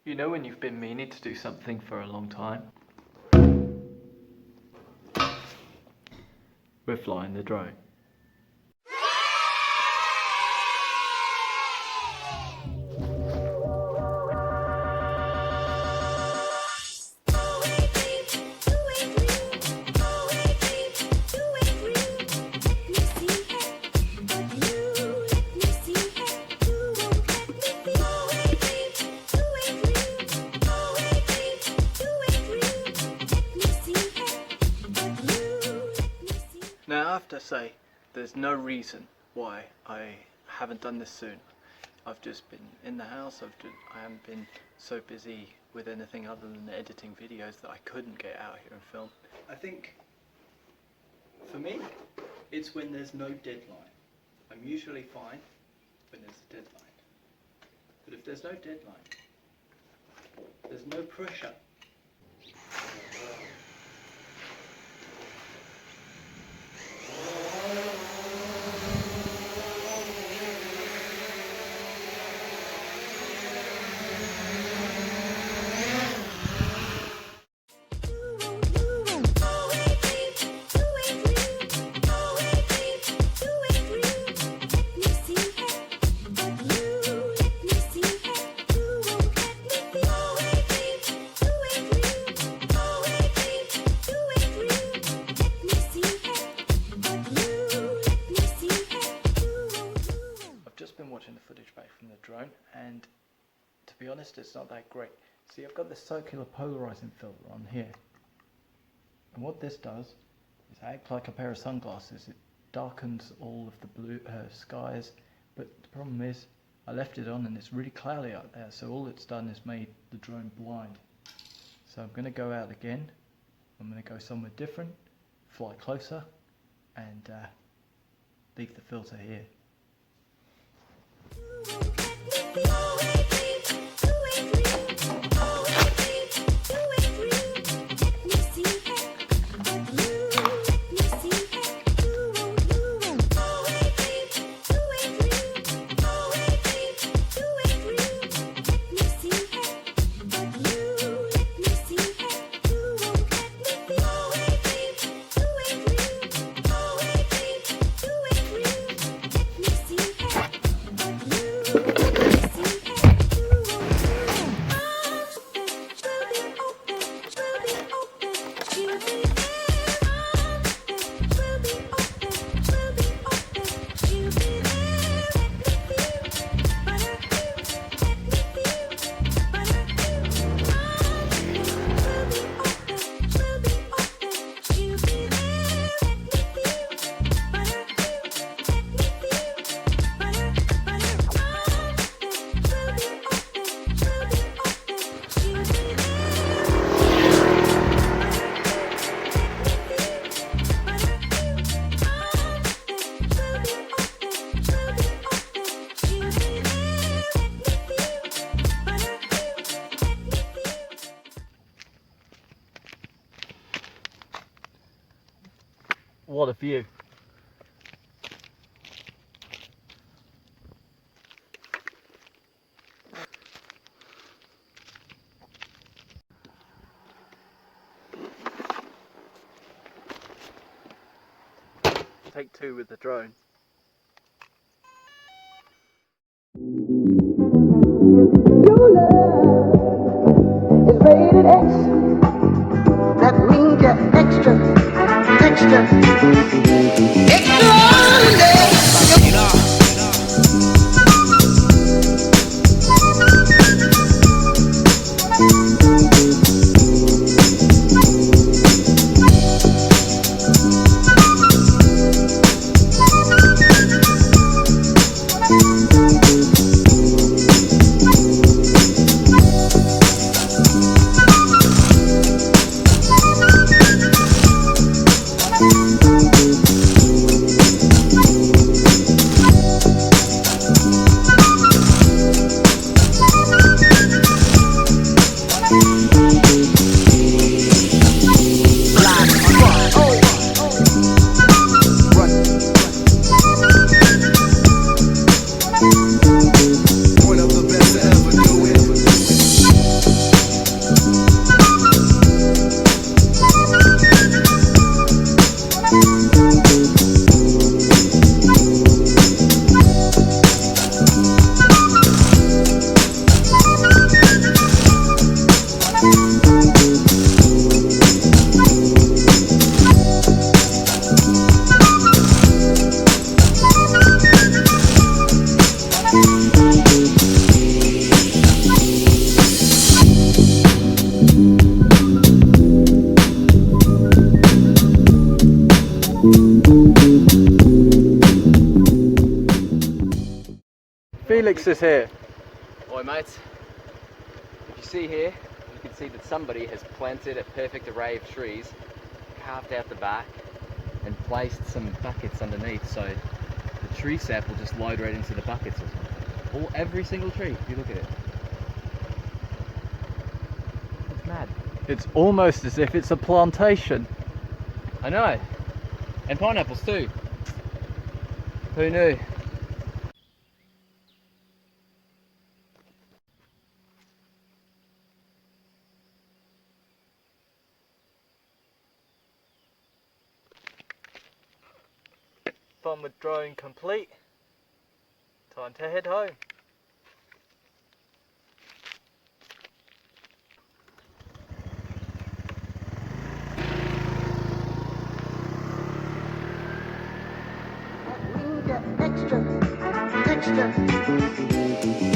You know when you've been meaning to do something for a long time? We're flying the drone. Now I have to say, there's no reason why I haven't done this soon. I've just been in the house, I haven't been so busy with anything other than editing videos that I couldn't get out here and film. I think, for me, it's when there's no deadline. I'm usually fine when there's a deadline. But if there's no deadline, there's no pressure. Watching the footage back from the drone, and to be honest, it's not that great. See, I've got this circular polarizing filter on here, and what this does is act like a pair of sunglasses. It darkens all of the blue skies, but the problem is I left it on and it's really cloudy out there, so all it's done is made the drone blind. So I'm going to go out again. I'm going to go somewhere different, fly closer, and leave the filter here. What a view. Take two with the drone. Your love is rated X. That means you're extraordinary. else is here? Oi mates, if you see here, you can see that somebody has planted a perfect array of trees, carved out the back, and placed some buckets underneath, so the tree sap will just load right into the buckets or something. Every single tree, if you look at it. It's mad. It's almost as if it's a plantation. I know. And pineapples too. Who knew? Fun with drone complete. Time to head home. That means get extra, extra.